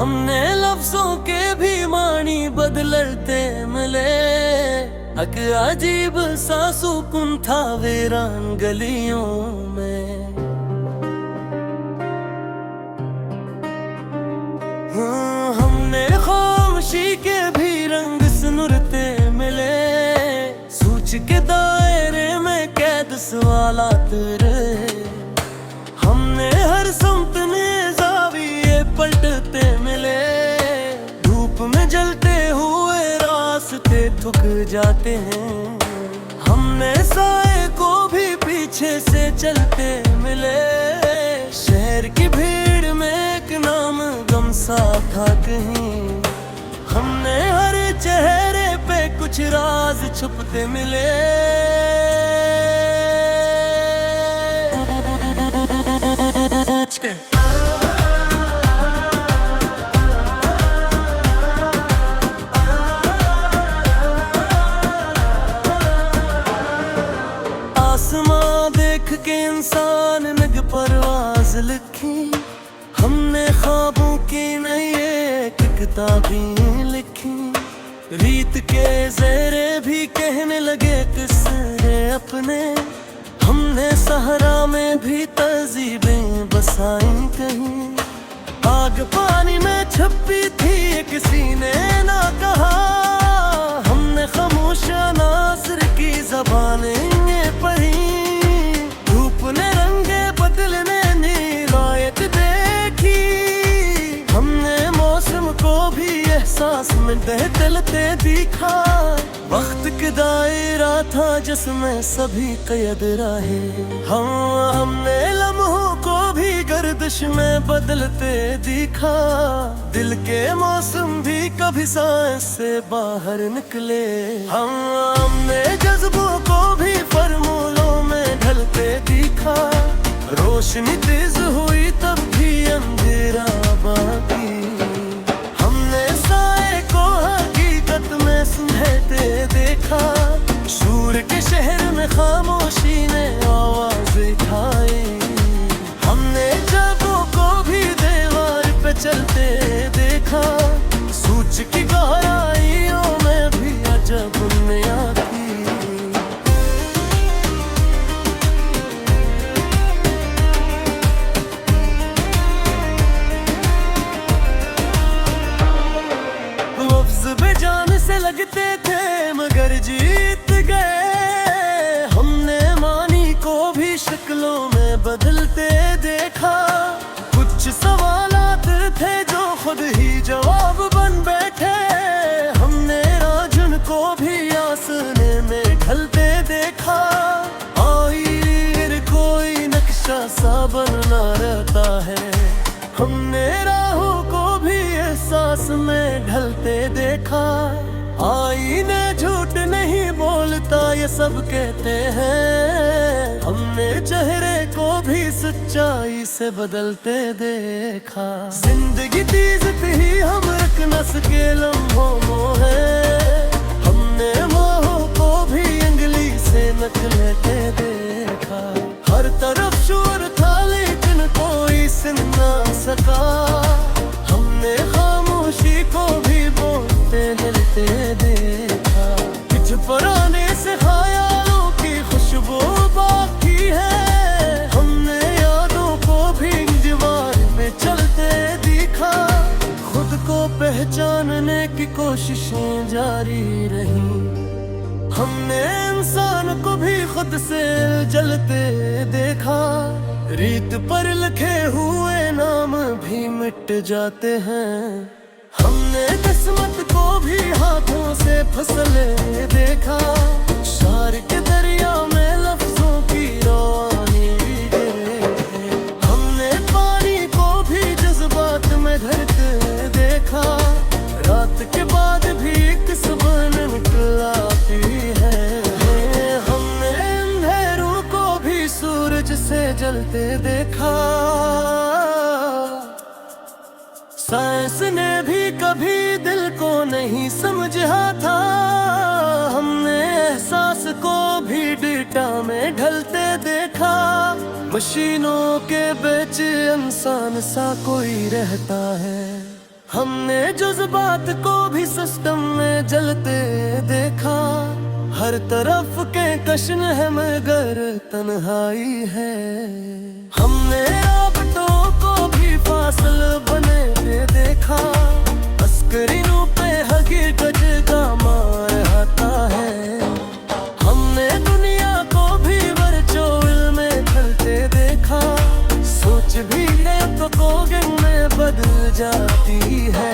हमने लफ्जों के भी मानी बदलते मिले। अक अजीब सा सुकून था वीरान गलियों में। हमने खामोशी के भी रंग सुनरते मिले। सोच के दायरे में कैद सवालात रहे। हमने हर समत में ज़ाविये पलटते मिले। धूप में जलते हुए रास्ते थक जाते हैं। हमने साए को भी पीछे से चलते मिले। शहर की भीड़ में एक नाम गम सा था कहीं। हमने हर चेहरे पे कुछ राज छुपते मिले। आसमां देख के इंसान नग परवाज लिखी। हमने ख्वाबों की नई एक किताबें लिखी। रीत के ज़ेरे भी कहने लगे किस्से अपने। हमने सहरा में भी तहज़ीबें बसाई कहीं। आग पानी में छपी थी किसी ने ना कहा। हमने खामोश नासर की ज़बानें पढ़ी। धूप ने रंगे बदलने नी रायत देखी। हमने मौसम को भी एहसास में बहलते दिखा। वक्त का दायरा था जिसमें सभी क़ैद रहे। हमने लम्हों को भी गर्दिश में बदलते दिखा। दिल के मौसम भी कभी सांस से बाहर निकले। हमने जज्बों को भी फॉर्मूलों में ढलते दिखा। रोशनी तेज हुई तब भी अंधेरा बाकी। हमने साए को हकीकत में सुनहते देखा। सूर के शहर में खामोशी ने आवाज उठाई। हमने जबों को भी दीवार पे चलते देखा। सूच की गहराइयों में भी अजब दुनिया थी। लफ्ज़ बेजान से लगते थे मगर जीत गए। हमने मानी को भी शक्लों में बदलते देखा। कुछ सवालात थे जो खुद ही जवाब बन बैठे। हमने राजुन को भी आसने में ढलते देखा। आखिर कोई नक्शा सा बनना रहता है। हमने राहों को भी एहसास में ढलते देखा। आईने झूठ नहीं बोलता ये सब कहते हैं। हमने चेहरे को भी सच्चाई से बदलते देखा। जिंदगी तीज थी हम रख न सके लम्हों है। हमने मोहों को भी अंगली से नचलेते देखा। हर तरफ शोर था लेकिन कोई सुन ना सका। हमने खामोशी को भी बोलते मिलते देखा। कुछ पुराने से ख्यालों की खुशबू बाकी है। हमने यादों को भी दीवार में चलते दिखा। खुद को पहचानने की कोशिशें जारी रही। हमने इंसान को भी खुद से जलते देखा। रीत पर लिखे हुए नाम भी मिट जाते हैं। हमने किस्मत को भी हाथों से फिसले देखा। शार के दरिया में लफ्जों की रवानी देखी। हमने पानी को भी जज्बात में ढलते देखा। रात के बाद भी एक सुबह निकलाती है। हमने अंधेरों को भी सूरज से जलते देखा। साइंस ने भी कभी दिल को नहीं समझा था। हमने एहसास को भी डेटा में ढलते देखा। मशीनों के बीच इंसान सा कोई रहता है। हमने जज्बात को भी सिस्टम में जलते देखा। हर तरफ के कश्न है मगर तन्हाई है। हमने राबतों को भी फासल बने देखा। अस्करीनों पे हकीकत का मार आता है। हमने दुनिया को भी वर्चुअल में ढलते देखा। सोच भी है तो कोगे में बदल जाती है।